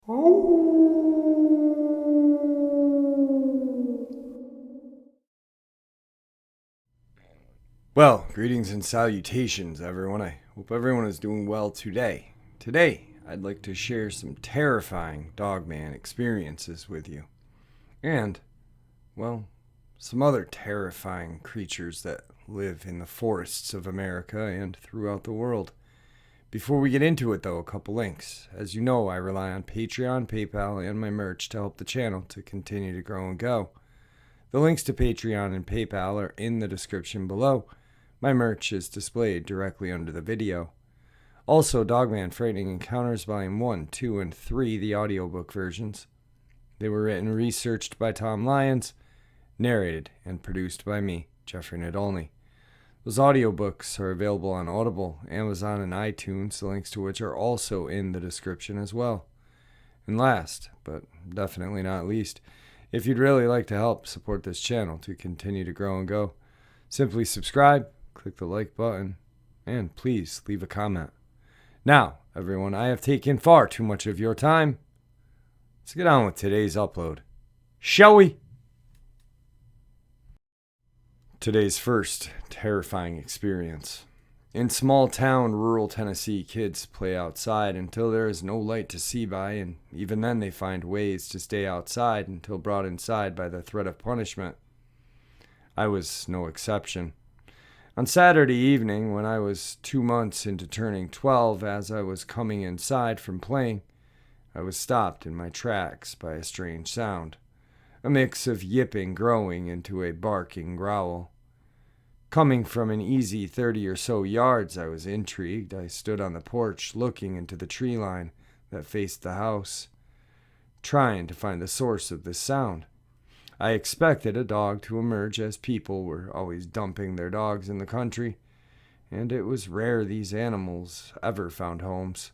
Well, greetings and salutations, everyone. I hope everyone is doing well today. Today, I'd like to share some terrifying Dogman experiences with you. And, well, some other terrifying creatures that live in the forests of America and throughout the world. Before we get into it, though, a couple links. As you know, I rely on Patreon, PayPal, and my merch to help the channel to continue to grow and go. The links to Patreon and PayPal are in the description below. My merch is displayed directly under the video. Also, Dogman Frightening Encounters Volume 1, 2, and 3, the audiobook versions. They were written and researched by Tom Lyons, narrated and produced by me, Jeffrey Nadolny. Those audiobooks are available on Audible, Amazon, and iTunes, the links to which are also in the description as well. And last, but definitely not least, if you'd really like to help support this channel to continue to grow and go, simply subscribe, click the like button, and please leave a comment. Now, everyone, I have taken far too much of your time. Let's get on with today's upload, shall we? Today's first terrifying experience. In small town, rural Tennessee, kids play outside until there is no light to see by, and even then they find ways to stay outside until brought inside by the threat of punishment. I was no exception. On Saturday evening, when I was 2 months into turning 12, as I was coming inside from playing, I was stopped in my tracks by a strange sound, a mix of yipping growing into a barking growl. Coming from an easy 30 or so yards, I was intrigued. I stood on the porch looking into the tree line that faced the house, trying to find the source of this sound. I expected a dog to emerge, as people were always dumping their dogs in the country, and it was rare these animals ever found homes.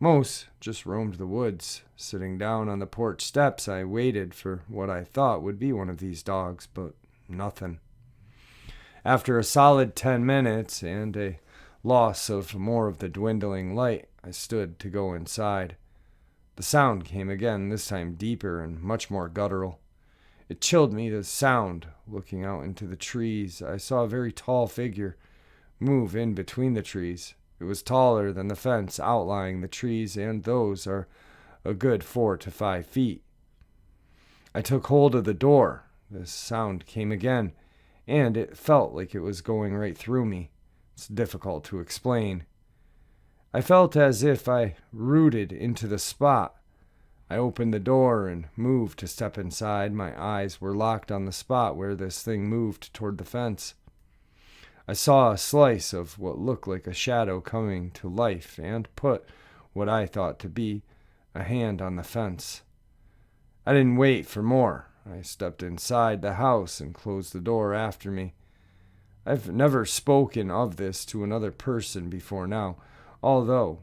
Most just roamed the woods. Sitting down on the porch steps, I waited for what I thought would be one of these dogs, but nothing. After a solid 10 minutes and a loss of more of the dwindling light, I stood to go inside. The sound came again, this time deeper and much more guttural. It chilled me, the sound. Looking out into the trees, I saw a very tall figure move in between the trees. It was taller than the fence outlying the trees, and those are a good 4 to 5 feet. I took hold of the door. The sound came again, and it felt like it was going right through me. It's difficult to explain. I felt as if I rooted into the spot. I opened the door and moved to step inside. My eyes were locked on the spot where this thing moved toward the fence. I saw a slice of what looked like a shadow coming to life and put what I thought to be a hand on the fence. I didn't wait for more. I stepped inside the house and closed the door after me. I've never spoken of this to another person before now, although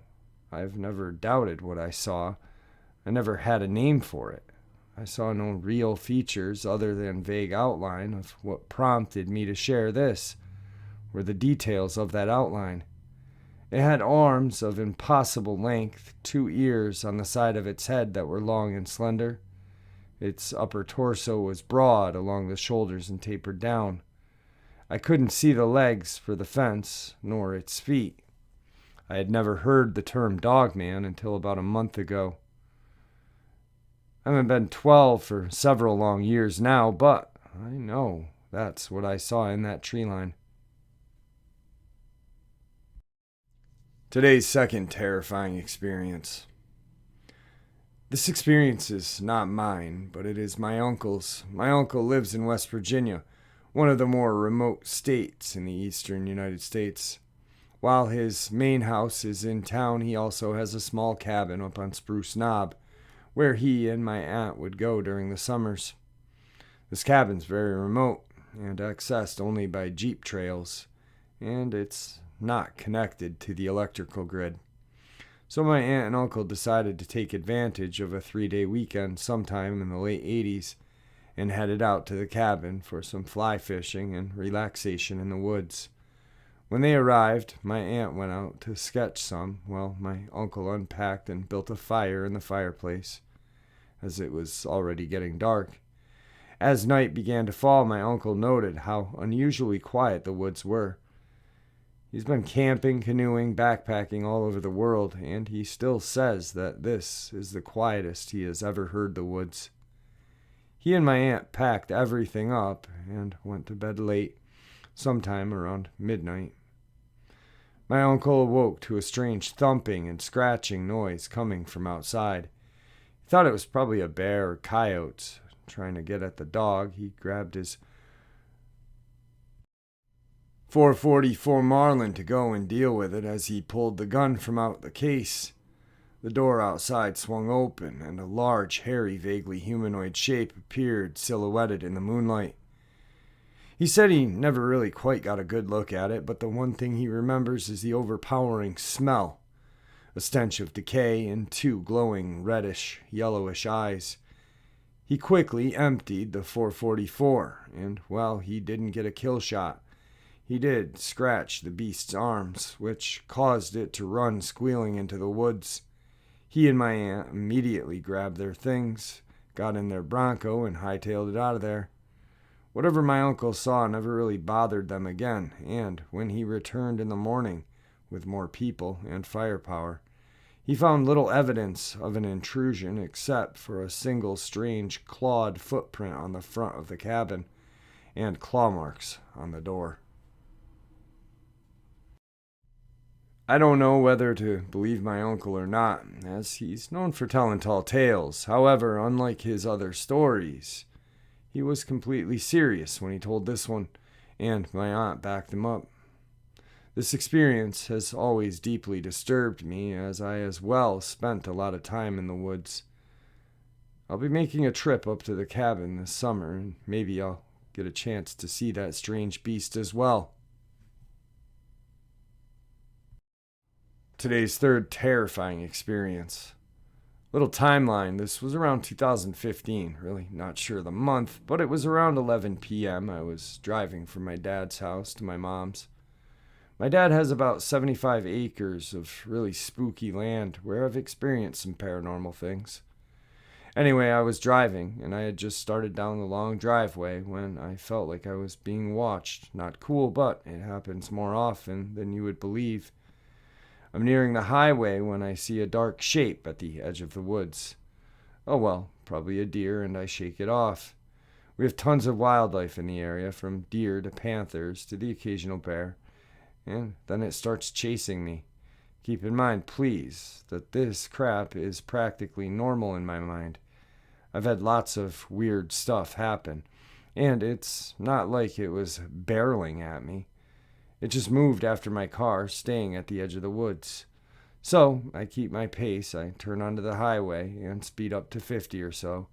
I've never doubted what I saw. I never had a name for it. I saw no real features other than vague outline of what prompted me to share this were the details of that outline. It had arms of impossible length, 2 ears on the side of its head that were long and slender. Its upper torso was broad along the shoulders and tapered down. I couldn't see the legs for the fence, nor its feet. I had never heard the term Dogman until about a month ago. I haven't been 12 for several long years now, but I know that's what I saw in that tree line. Today's second terrifying experience. This experience is not mine, but it is my uncle's. My uncle lives in West Virginia, one of the more remote states in the eastern United States. While his main house is in town, he also has a small cabin up on Spruce Knob, where he and my aunt would go during the summers. This cabin's very remote and accessed only by jeep trails, and it's not connected to the electrical grid. So my aunt and uncle decided to take advantage of a 3-day weekend sometime in the late 80s and headed out to the cabin for some fly fishing and relaxation in the woods. When they arrived, my aunt went out to sketch some while my uncle unpacked and built a fire in the fireplace, as it was already getting dark. As night began to fall, my uncle noted how unusually quiet the woods were. He's been camping, canoeing, backpacking all over the world, and he still says that this is the quietest he has ever heard the woods. He and my aunt packed everything up and went to bed late, sometime around midnight. My uncle awoke to a strange thumping and scratching noise coming from outside. He thought it was probably a bear or coyotes trying to get at the dog. He grabbed his .444 Marlin to go and deal with it as he pulled the gun from out the case. The door outside swung open, and a large, hairy, vaguely humanoid shape appeared silhouetted in the moonlight. He said he never really quite got a good look at it, but the one thing he remembers is the overpowering smell, a stench of decay, and two glowing reddish, yellowish eyes. He quickly emptied the .444, and while he didn't get a kill shot, he did scratch the beast's arms, which caused it to run squealing into the woods. He and my aunt immediately grabbed their things, got in their Bronco, and hightailed it out of there. Whatever my uncle saw never really bothered them again, and when he returned in the morning with more people and firepower, he found little evidence of an intrusion except for a single strange clawed footprint on the front of the cabin and claw marks on the door. I don't know whether to believe my uncle or not, as he's known for telling tall tales. However, unlike his other stories, he was completely serious when he told this one, and my aunt backed him up. This experience has always deeply disturbed me, as I as well spent a lot of time in the woods. I'll be making a trip up to the cabin this summer, and maybe I'll get a chance to see that strange beast as well. Today's third terrifying experience. Little timeline, this was around 2015, really not sure the month, but it was around 11 p.m. I was driving from my dad's house to my mom's. My dad has about 75 acres of really spooky land where I've experienced some paranormal things. Anyway, I was driving, and I had just started down the long driveway when I felt like I was being watched. Not cool, but it happens more often than you would believe. I'm nearing the highway when I see a dark shape at the edge of the woods. Oh well, probably a deer, and I shake it off. We have tons of wildlife in the area, from deer to panthers to the occasional bear, and then it starts chasing me. Keep in mind, please, that this crap is practically normal in my mind. I've had lots of weird stuff happen, and it's not like it was barreling at me. It just moved after my car, staying at the edge of the woods. So I keep my pace, I turn onto the highway, and speed up to 50 or so.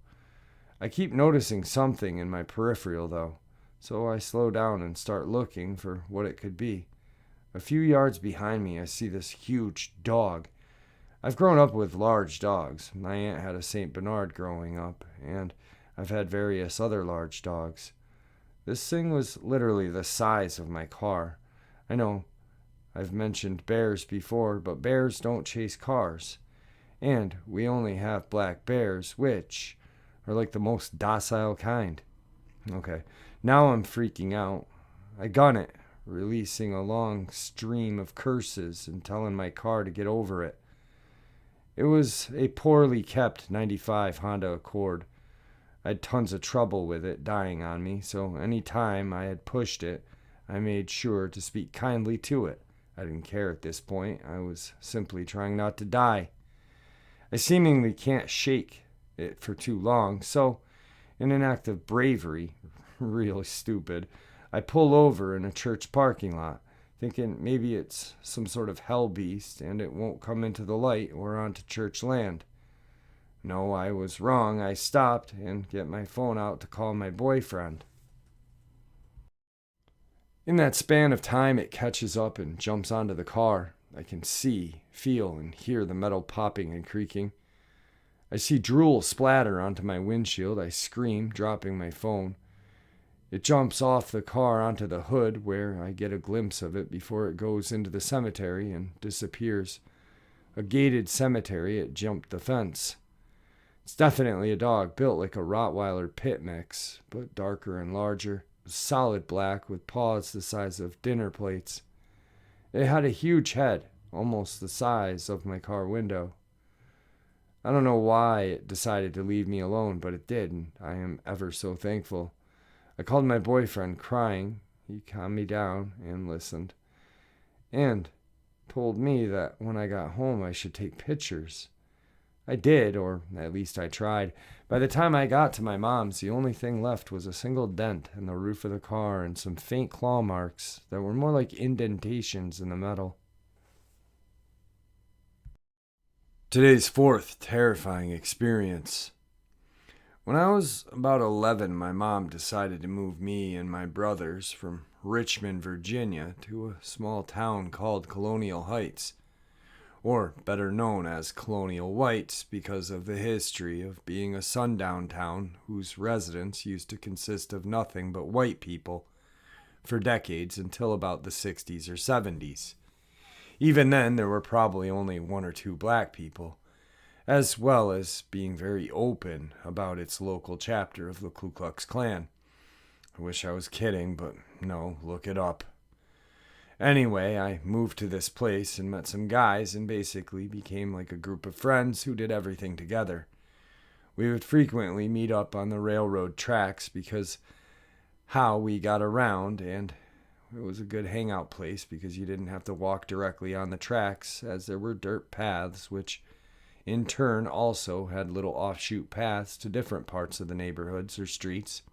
I keep noticing something in my peripheral, though, so I slow down and start looking for what it could be. A few yards behind me, I see this huge dog. I've grown up with large dogs. My aunt had a St. Bernard growing up, and I've had various other large dogs. This thing was literally the size of my car. I know I've mentioned bears before, but bears don't chase cars. And we only have black bears, which are like the most docile kind. Okay, now I'm freaking out. I gun it, releasing a long stream of curses and telling my car to get over it. It was a poorly kept 95 Honda Accord. I had tons of trouble with it dying on me, so any time I had pushed it, I made sure to speak kindly to it. I didn't care at this point. I was simply trying not to die. I seemingly can't shake it for too long, so in an act of bravery, really stupid, I pull over in a church parking lot, thinking maybe it's some sort of hell beast and it won't come into the light or onto church land. No, I was wrong. I stopped and get my phone out to call my boyfriend. In that span of time, it catches up and jumps onto the car. I can see, feel, and hear the metal popping and creaking. I see drool splatter onto my windshield. I scream, dropping my phone. It jumps off the car onto the hood, where I get a glimpse of it before it goes into the cemetery and disappears. A gated cemetery, it jumped the fence. It's definitely a dog, built like a Rottweiler pit mix, but darker and larger. Solid black with paws the size of dinner plates. It had a huge head, almost the size of my car window. I don't know why it decided to leave me alone, but it did, and I am ever so thankful. I called my boyfriend, crying. He calmed me down and listened, and told me that when I got home I should take pictures. I did, or at least I tried. By the time I got to my mom's, the only thing left was a single dent in the roof of the car and some faint claw marks that were more like indentations in the metal. Today's fourth terrifying experience. When I was about 11, my mom decided to move me and my brothers from Richmond, Virginia to a small town called Colonial Heights, or better known as Colonial Whites because of the history of being a sundown town whose residents used to consist of nothing but white people for decades until about the 60s or 70s. Even then, there were probably only one or two black people, as well as being very open about its local chapter of the Ku Klux Klan. I wish I was kidding, but no, look it up. Anyway, I moved to this place and met some guys and basically became like a group of friends who did everything together. We would frequently meet up on the railroad tracks because how we got around, and it was a good hangout place because you didn't have to walk directly on the tracks as there were dirt paths, which in turn also had little offshoot paths to different parts of the neighborhoods or streets.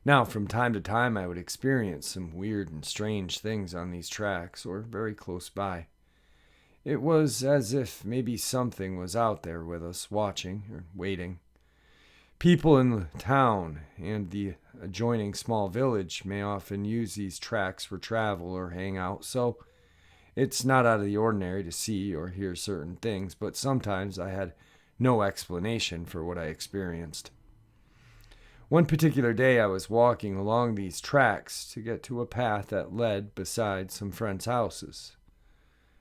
Now, from time to time, I would experience some weird and strange things on these tracks or very close by. It was as if maybe something was out there with us, watching or waiting. People in the town and the adjoining small village may often use these tracks for travel or hang out, so it's not out of the ordinary to see or hear certain things, but sometimes I had no explanation for what I experienced. One particular day I was walking along these tracks to get to a path that led beside some friends' houses.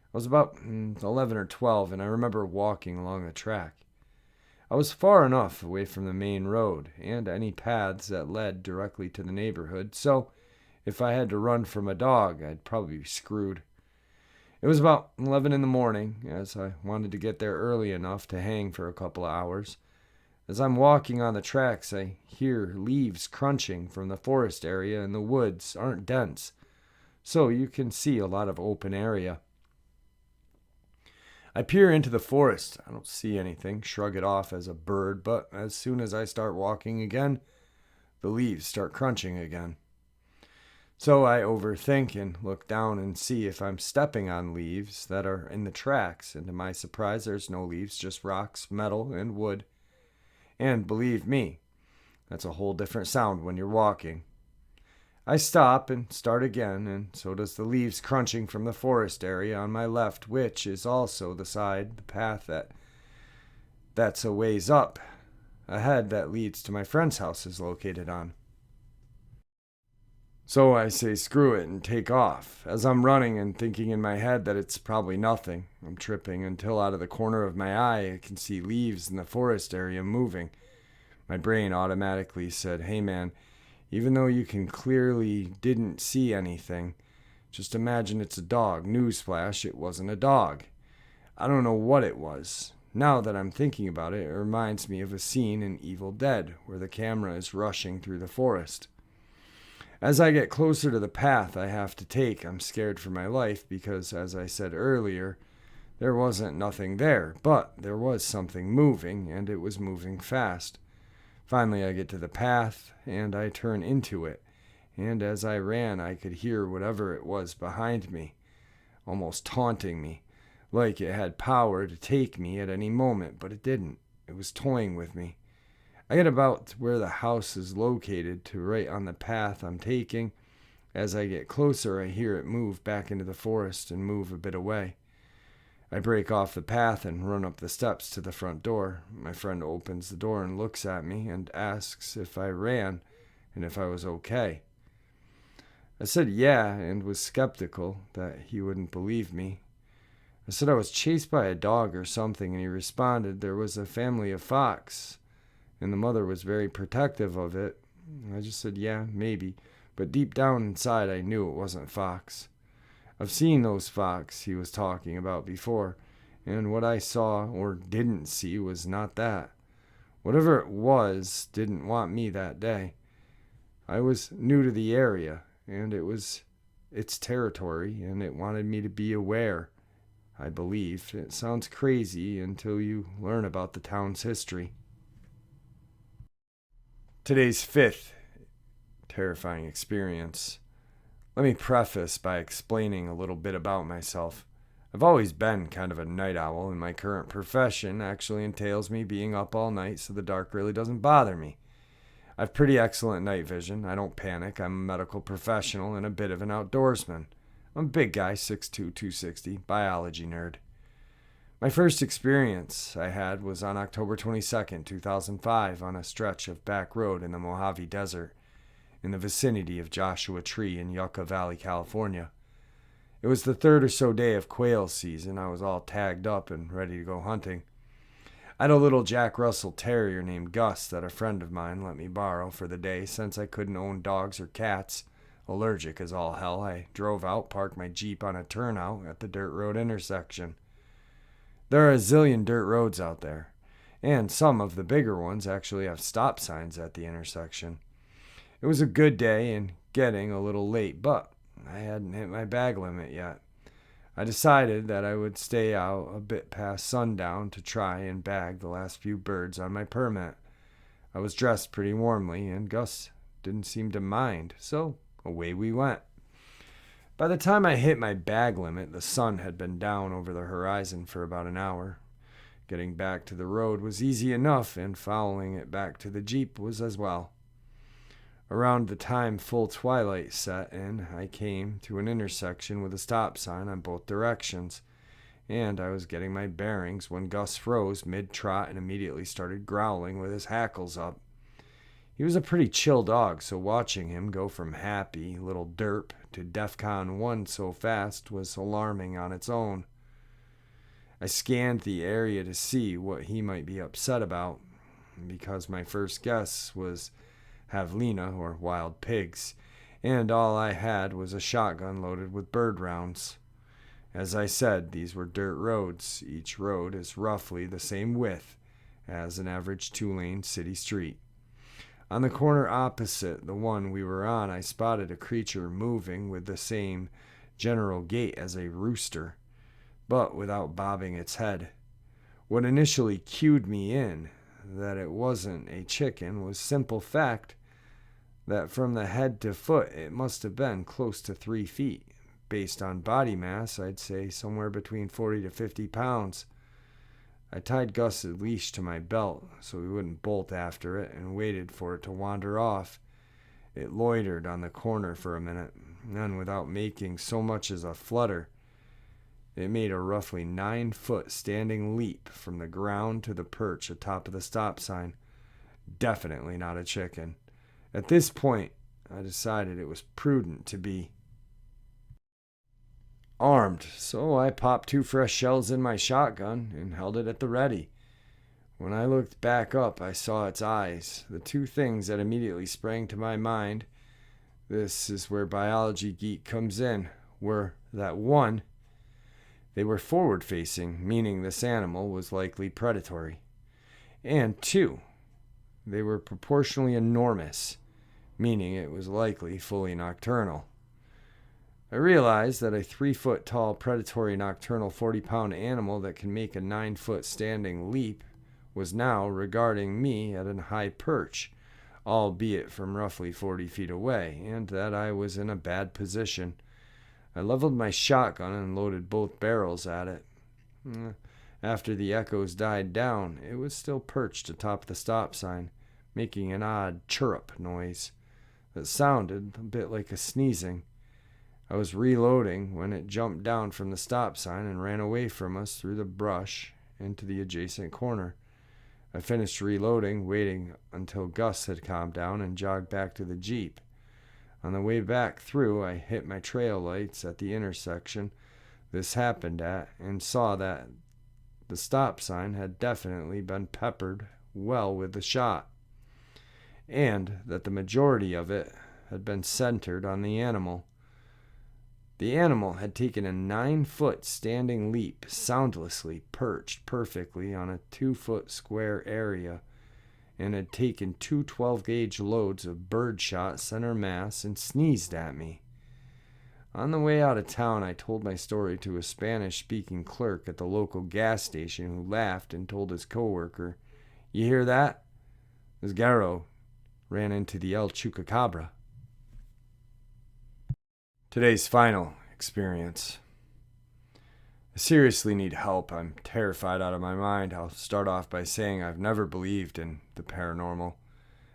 I was about 11 or 12, and I remember walking along the track. I was far enough away from the main road and any paths that led directly to the neighborhood, so if I had to run from a dog, I'd probably be screwed. It was about 11 in the morning, as I wanted to get there early enough to hang for a couple of hours. As I'm walking on the tracks, I hear leaves crunching from the forest area, and the woods aren't dense, so you can see a lot of open area. I peer into the forest. I don't see anything, shrug it off as a bird, but as soon as I start walking again, the leaves start crunching again. So I overthink and look down and see if I'm stepping on leaves that are in the tracks, and to my surprise, there's no leaves, just rocks, metal, and wood. And believe me, that's a whole different sound when you're walking. I stop and start again, and so does the leaves crunching from the forest area on my left, which is also the path that's a ways up ahead that leads to my friend's house is located on. So I say screw it and take off. As I'm running and thinking in my head that it's probably nothing, I'm tripping until out of the corner of my eye I can see leaves in the forest area moving. My brain automatically said, hey man, even though you can clearly didn't see anything, just imagine it's a dog. Newsflash, it wasn't a dog. I don't know what it was. Now that I'm thinking about it, it reminds me of a scene in Evil Dead where the camera is rushing through the forest. As I get closer to the path I have to take, I'm scared for my life because, as I said earlier, there wasn't nothing there, but there was something moving, and it was moving fast. Finally, I get to the path, and I turn into it, and as I ran, I could hear whatever it was behind me, almost taunting me, like it had power to take me at any moment, but it didn't. It was toying with me. I get about where the house is located to right on the path I'm taking. As I get closer, I hear it move back into the forest and move a bit away. I break off the path and run up the steps to the front door. My friend opens the door and looks at me and asks if I ran, and if I was okay. I said yeah and was skeptical that he wouldn't believe me. I said I was chased by a dog or something, and he responded there was a family of fox, and the mother was very protective of it. I just said yeah, maybe, but deep down inside I knew it wasn't fox. I've seen those fox he was talking about before, and what I saw or didn't see was not that. Whatever it was didn't want me that day. I was new to the area, and it was its territory, and it wanted me to be aware, I believe. It sounds crazy until you learn about the town's history. Today's fifth terrifying experience. Let me preface by explaining a little bit about myself. I've always been kind of a night owl, and my current profession actually entails me being up all night, so the dark really doesn't bother me. I've pretty excellent night vision. I don't panic. I'm a medical professional and a bit of an outdoorsman. I'm a big guy, 6'2", 260, biology nerd. My first experience I had was on October 22nd, 2005, on a stretch of back road in the Mojave Desert, in the vicinity of Joshua Tree in Yucca Valley, California. It was the third or so day of quail season. I was all tagged up and ready to go hunting. I had a little Jack Russell Terrier named Gus that a friend of mine let me borrow for the day since I couldn't own dogs or cats. Allergic as all hell, I drove out, parked my Jeep on a turnout at the dirt road intersection. There are a zillion dirt roads out there, and some of the bigger ones actually have stop signs at the intersection. It was a good day and getting a little late, but I hadn't hit my bag limit yet. I decided that I would stay out a bit past sundown to try and bag the last few birds on my permit. I was dressed pretty warmly, and Gus didn't seem to mind, so away we went. By the time I hit my bag limit, the sun had been down over the horizon for about an hour. Getting back to the road was easy enough, and following it back to the Jeep was as well. Around the time full twilight set in, I came to an intersection with a stop sign on both directions, and I was getting my bearings when Gus froze mid-trot and immediately started growling with his hackles up. He was a pretty chill dog, so watching him go from happy little derp to DEFCON 1 so fast was alarming on its own. I scanned the area to see what he might be upset about, because my first guess was javelina, or wild pigs, and all I had was a shotgun loaded with bird rounds. As I said, these were dirt roads. Each road is roughly the same width as an average two-lane city street. On the corner opposite the one we were on, I spotted a creature moving with the same general gait as a rooster, but without bobbing its head. What initially cued me in that it wasn't a chicken was simple fact that from the head to foot it must have been close to 3 feet. Based on body mass, I'd say somewhere between 40 to 50 pounds. I tied Gus's leash to my belt so he wouldn't bolt after it and waited for it to wander off. It loitered on the corner for a minute, and without making so much as a flutter, it made a roughly 9-foot standing leap from the ground to the perch atop of the stop sign. Definitely not a chicken. At this point, I decided it was prudent to be armed, so I popped 2 fresh shells in my shotgun and held it at the ready. When I looked back up, I saw its eyes. The 2 things that immediately sprang to my mind, this is where biology geek comes in, were that 1, they were forward-facing, meaning this animal was likely predatory, and 2, they were proportionally enormous, meaning it was likely fully nocturnal. I realized that a 3-foot tall predatory nocturnal 40-pound animal that can make a 9-foot standing leap was now regarding me at a high perch, albeit from roughly 40 feet away, and that I was in a bad position. I leveled my shotgun and loaded both barrels at it. After the echoes died down, it was still perched atop the stop sign, making an odd chirrup noise that sounded a bit like a sneezing. I was reloading when it jumped down from the stop sign and ran away from us through the brush into the adjacent corner. I finished reloading, waiting until Gus had calmed down, and jogged back to the Jeep. On the way back through, I hit my trail lights at the intersection this happened at and saw that the stop sign had definitely been peppered well with the shot, and that the majority of it had been centered on the animal. The animal had taken a 9-foot standing leap, soundlessly perched perfectly on a 2-foot square area, and had taken two 12-gauge loads of birdshot center mass and sneezed at me. On the way out of town, I told my story to a Spanish-speaking clerk at the local gas station who laughed and told his coworker, "You hear that? This Garo ran into the El Chupacabra." Today's final experience. I seriously need help. I'm terrified out of my mind. I'll start off by saying I've never believed in the paranormal.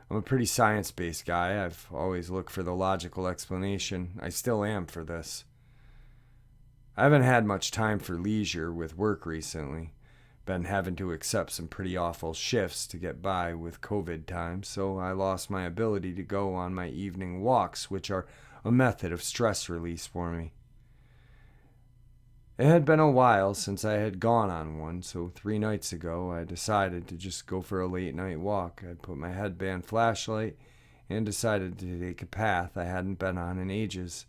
I'm a pretty science-based guy. I've always looked for the logical explanation. I still am for this. I haven't had much time for leisure with work recently. Been having to accept some pretty awful shifts to get by with COVID times, so I lost my ability to go on my evening walks, which are a method of stress release for me. It had been a while since I had gone on one, so 3 nights ago I decided to just go for a late night walk. I put my headband flashlight and decided to take a path I hadn't been on in ages.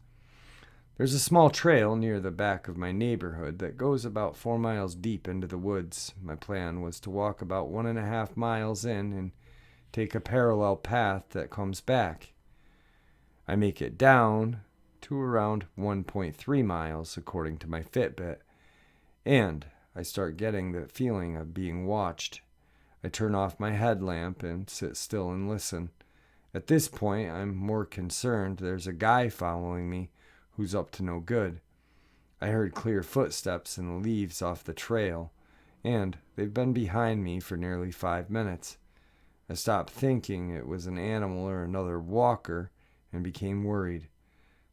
There's a small trail near the back of my neighborhood that goes about 4 miles deep into the woods. My plan was to walk about 1.5 miles in and take a parallel path that comes back. I make it down to around 1.3 miles according to my Fitbit, and I start getting the feeling of being watched. I turn off my headlamp and sit still and listen. At this point, I'm more concerned there's a guy following me who's up to no good. I heard clear footsteps in the leaves off the trail, and they've been behind me for nearly 5 minutes. I stopped thinking it was an animal or another walker and became worried.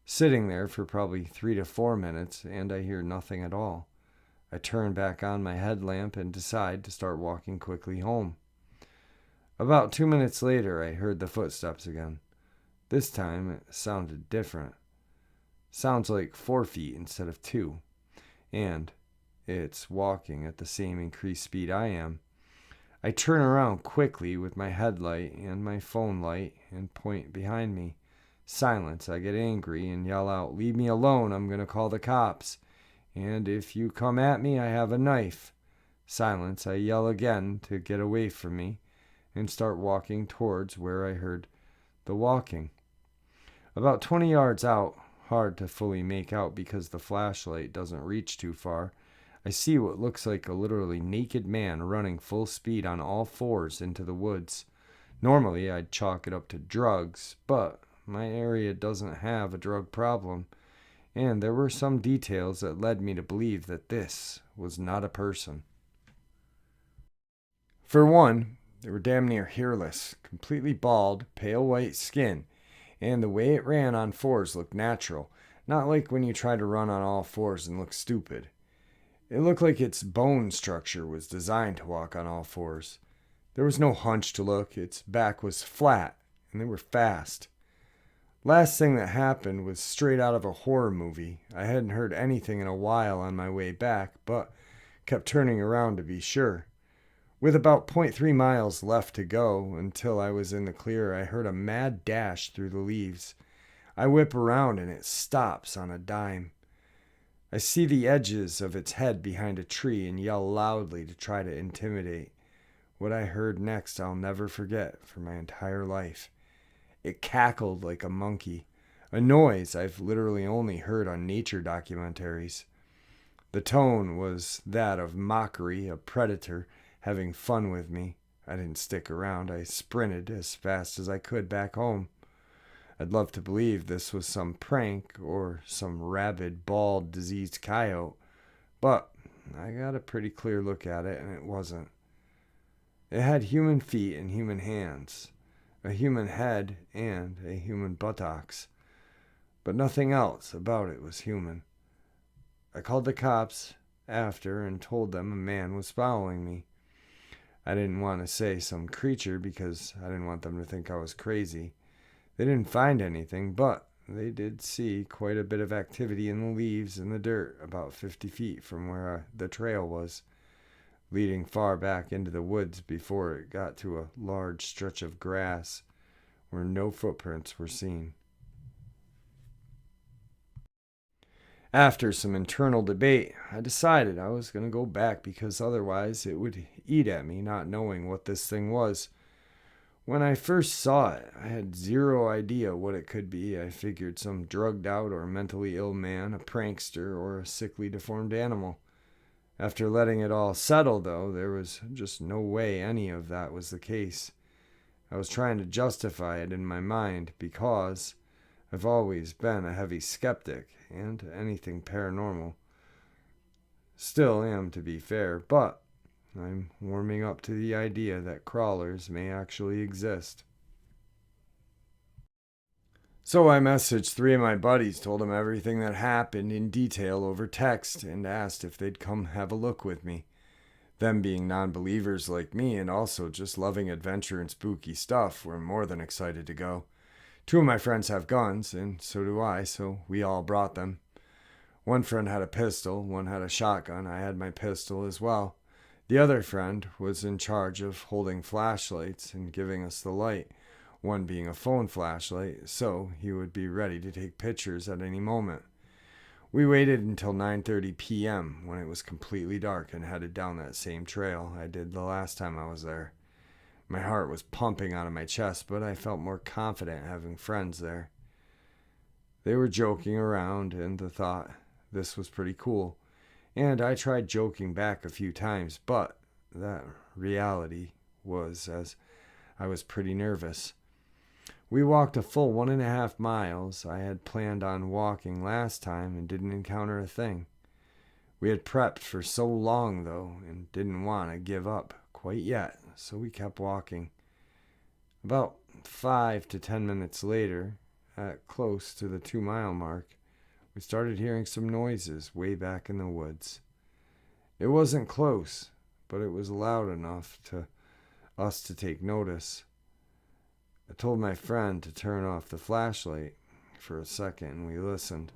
Sitting there for probably 3 to 4 minutes, and I hear nothing at all. I turn back on my headlamp and decide to start walking quickly home. About 2 minutes later, I heard the footsteps again. This time, it sounded different. Sounds like 4 feet instead of 2, and it's walking at the same increased speed I am. I turn around quickly with my headlight and my phone light and point behind me. Silence. I get angry and yell out, "Leave me alone, I'm going to call the cops. And if you come at me, I have a knife." Silence. I yell again to get away from me and start walking towards where I heard the walking. About 20 yards out, hard to fully make out because the flashlight doesn't reach too far, I see what looks like a literally naked man running full speed on all fours into the woods. Normally, I'd chalk it up to drugs, but my area doesn't have a drug problem, and there were some details that led me to believe that this was not a person. For one, they were damn near hairless, completely bald, pale white skin, and the way it ran on fours looked natural, not like when you try to run on all fours and look stupid. It looked like its bone structure was designed to walk on all fours. There was no hunch to look, its back was flat, and they were fast. Last thing that happened was straight out of a horror movie. I hadn't heard anything in a while on my way back, but kept turning around to be sure. With about 0.3 miles left to go until I was in the clear, I heard a mad dash through the leaves. I whip around and it stops on a dime. I see the edges of its head behind a tree and yell loudly to try to intimidate. What I heard next I'll never forget for my entire life. It cackled like a monkey, a noise I've literally only heard on nature documentaries. The tone was that of mockery, a predator having fun with me. I didn't stick around. I sprinted as fast as I could back home. I'd love to believe this was some prank or some rabid, bald, diseased coyote, but I got a pretty clear look at it, and it wasn't. It had human feet and human hands, a human head, and a human buttocks, but nothing else about it was human. I called the cops after and told them a man was following me. I didn't want to say some creature because I didn't want them to think I was crazy. They didn't find anything, but they did see quite a bit of activity in the leaves and the dirt about 50 feet from where the trail was, leading far back into the woods before it got to a large stretch of grass where no footprints were seen. After some internal debate, I decided I was going to go back because otherwise it would eat at me not knowing what this thing was. When I first saw it, I had zero idea what it could be. I figured some drugged out or mentally ill man, a prankster, or a sickly deformed animal. After letting it all settle, though, there was just no way any of that was the case. I was trying to justify it in my mind because I've always been a heavy skeptic and anything paranormal. Still am, to be fair, but I'm warming up to the idea that crawlers may actually exist. So I messaged 3 of my buddies, told them everything that happened in detail over text, and asked if they'd come have a look with me. Them being non-believers like me and also just loving adventure and spooky stuff, were more than excited to go. 2 of my friends have guns, and so do I, so we all brought them. One friend had a pistol, one had a shotgun. I had my pistol as well. The other friend was in charge of holding flashlights and giving us the light, one being a phone flashlight, so he would be ready to take pictures at any moment. We waited until 9:30 p.m. when it was completely dark and headed down that same trail I did the last time I was there. My heart was pumping out of my chest, but I felt more confident having friends there. They were joking around, and the thought this was pretty cool. And I tried joking back a few times, but that reality was as I was pretty nervous. We walked a full 1.5 miles. I had planned on walking last time and didn't encounter a thing. We had prepped for so long, though, and didn't want to give up quite yet, so we kept walking. About 5 to 10 minutes later, at close to the 2-mile mark, we started hearing some noises way back in the woods. It wasn't close, but it was loud enough to us to take notice. I told my friend to turn off the flashlight for a second, and we listened.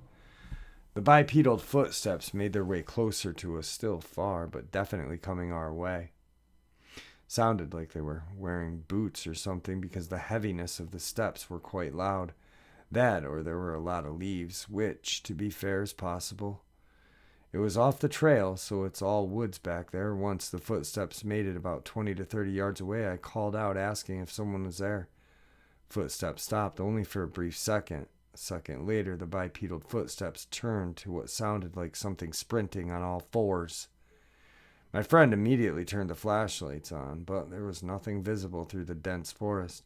The bipedal footsteps made their way closer to us, still far, but definitely coming our way. Sounded like they were wearing boots or something because the heaviness of the steps were quite loud. That, or there were a lot of leaves, which, to be fair, is possible. It was off the trail, so it's all woods back there. Once the footsteps made it about 20 to 30 yards away, I called out asking if someone was there. Footsteps stopped only for a brief second. A second later, the bipedal footsteps turned to what sounded like something sprinting on all fours. My friend immediately turned the flashlights on, but there was nothing visible through the dense forest.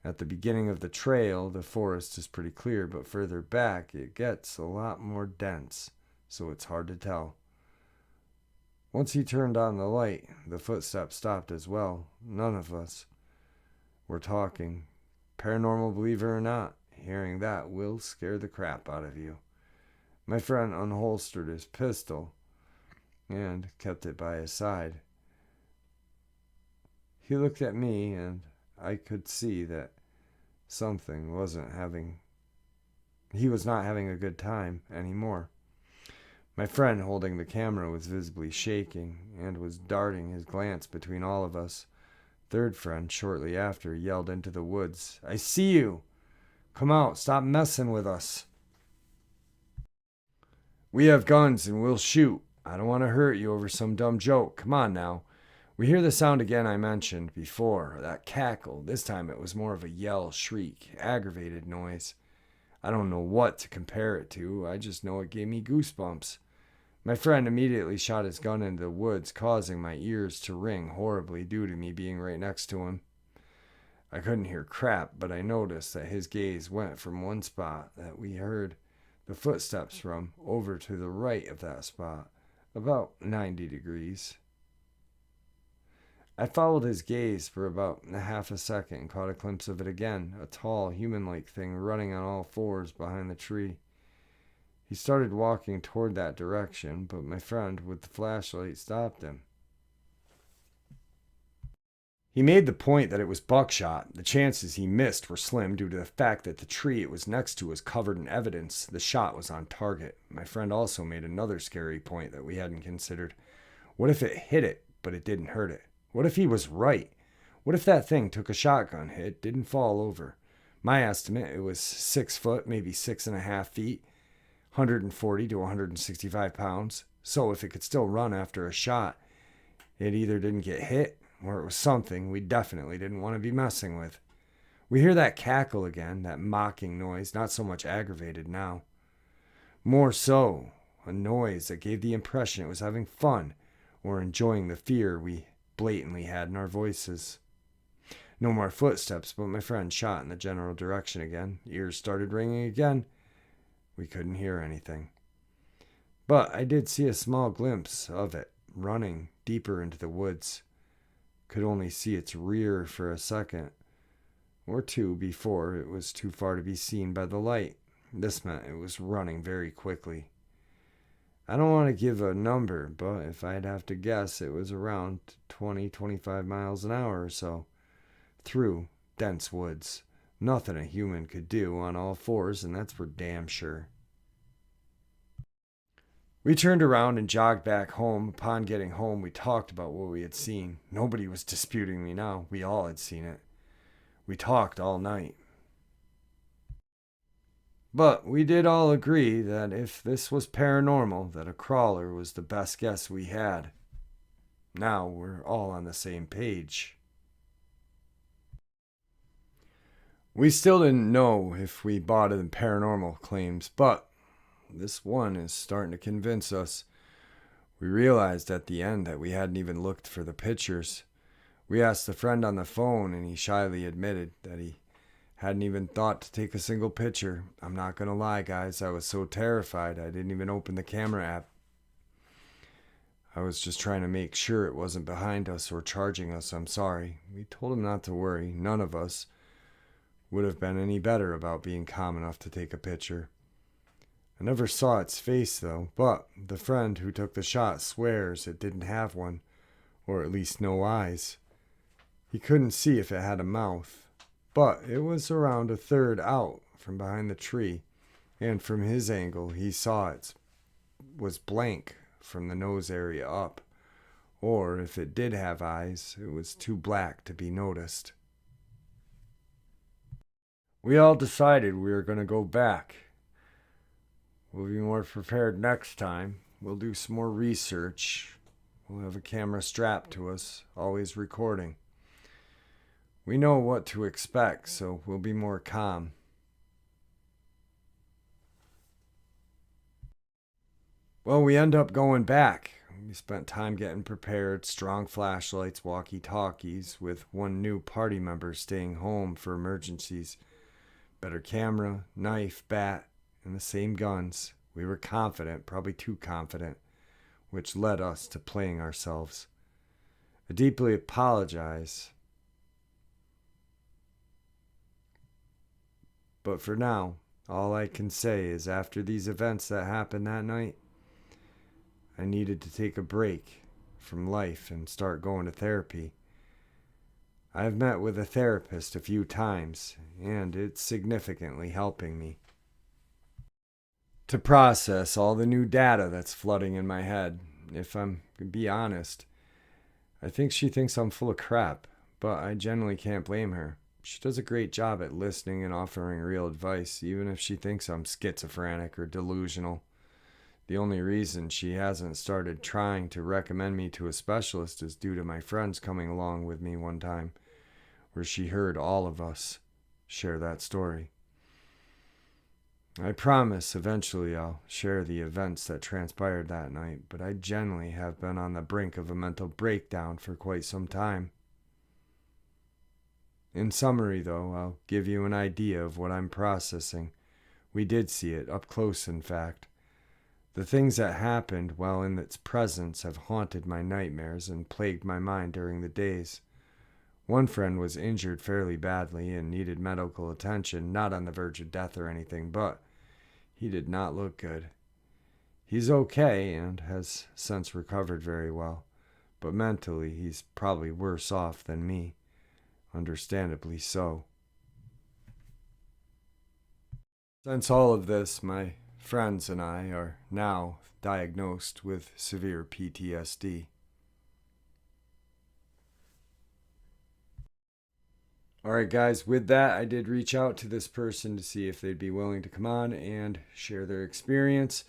At the beginning of the trail, the forest is pretty clear, but further back, it gets a lot more dense, so it's hard to tell. Once he turned on the light, the footsteps stopped as well. None of us were talking. Paranormal believer or not, hearing that will scare the crap out of you. My friend unholstered his pistol and kept it by his side. He looked at me, and I could see that he was not having a good time anymore. My friend holding the camera was visibly shaking and was darting his glance between all of us. Third friend, shortly after, yelled into the woods, "I see you! Come out, stop messing with us. We have guns and we'll shoot. I don't want to hurt you over some dumb joke. Come on now." We hear the sound again I mentioned before, that cackle. This time it was more of a yell, shriek, aggravated noise. I don't know what to compare it to. I just know it gave me goosebumps. My friend immediately shot his gun into the woods, causing my ears to ring horribly due to me being right next to him. I couldn't hear crap, but I noticed that his gaze went from one spot that we heard the footsteps from over to the right of that spot, about 90 degrees. I followed his gaze for about half a second and caught a glimpse of it again, a tall, human-like thing running on all fours behind the tree. He started walking toward that direction, but my friend with the flashlight stopped him. He made the point that it was buckshot. The chances he missed were slim due to the fact that the tree it was next to was covered in evidence the shot was on target. My friend also made another scary point that we hadn't considered. What if it hit it, but it didn't hurt it? What if he was right? What if that thing took a shotgun hit, didn't fall over? My estimate, it was 6 foot, maybe 6.5 feet, 140 to 165 pounds. So if it could still run after a shot, it either didn't get hit or it was something we definitely didn't want to be messing with. We hear that cackle again, that mocking noise, not so much aggravated now. More so, a noise that gave the impression it was having fun or enjoying the fear we blatantly had in our voices. No more footsteps, but my friend shot in the general direction again. Ears started ringing again. We couldn't hear anything. But I did see a small glimpse of it, running deeper into the woods. Could only see its rear for a second or two before it was too far to be seen by the light. This meant it was running very quickly. I don't want to give a number, but if I'd have to guess, it was around 20-25 miles an hour or so, through dense woods. Nothing a human could do on all fours, and that's for damn sure. We turned around and jogged back home. Upon getting home, we talked about what we had seen. Nobody was disputing me now. We all had seen it. We talked all night. But we did all agree that if this was paranormal, that a crawler was the best guess we had. Now we're all on the same page. We still didn't know if we bought in paranormal claims, but this one is starting to convince us. We realized at the end that we hadn't even looked for the pictures. We asked a friend on the phone, and he shyly admitted that he hadn't even thought to take a single picture. I'm not going to lie, guys. I was so terrified I didn't even open the camera app. I was just trying to make sure it wasn't behind us or charging us. I'm sorry. We told him not to worry. None of us would have been any better about being calm enough to take a picture. I never saw its face, though, but the friend who took the shot swears it didn't have one, or at least no eyes. He couldn't see if it had a mouth, but it was around a third out from behind the tree, and from his angle he saw it was blank from the nose area up, or if it did have eyes, it was too black to be noticed. We all decided we were going to go back. We'll be more prepared next time. We'll do some more research. We'll have a camera strapped to us, always recording. We know what to expect, so we'll be more calm. Well, we end up going back. We spent time getting prepared, strong flashlights, walkie-talkies, with one new party member staying home for emergencies. Better camera, knife, bat, and the same guns. We were confident, probably too confident, which led us to playing ourselves. I deeply apologize. But for now, all I can say is after these events that happened that night, I needed to take a break from life and start going to therapy. I've met with a therapist a few times, and it's significantly helping me to process all the new data that's flooding in my head. If I'm to be honest, I think she thinks I'm full of crap, but I generally can't blame her. She does a great job at listening and offering real advice, even if she thinks I'm schizophrenic or delusional. The only reason she hasn't started trying to recommend me to a specialist is due to my friends coming along with me one time, where she heard all of us share that story. I promise eventually I'll share the events that transpired that night, but I generally have been on the brink of a mental breakdown for quite some time. In summary, though, I'll give you an idea of what I'm processing. We did see it, up close in fact. The things that happened while in its presence have haunted my nightmares and plagued my mind during the days. One friend was injured fairly badly and needed medical attention, not on the verge of death or anything, but he did not look good. He's okay and has since recovered very well, but mentally he's probably worse off than me. understandably so. Since all of this, my friends and I are now diagnosed with severe PTSD. All right, guys, with that, I did reach out to this person to see if they'd be willing to come on and share their experience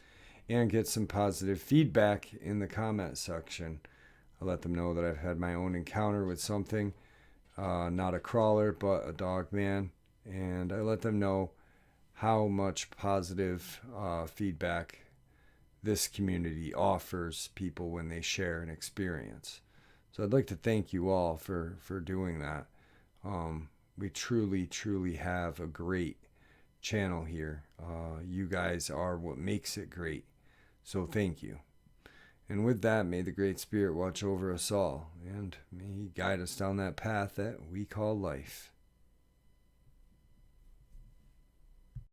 and get some positive feedback in the comment section. I let them know that I've had my own encounter with something, not a crawler, but a dogman, and I let them know how much positive feedback this community offers people when they share an experience. So I'd like to thank you all for doing that. We truly have a great channel here. You guys are what makes it great. So thank you. And with that, may the Great Spirit watch over us all, and may He guide us down that path that we call life.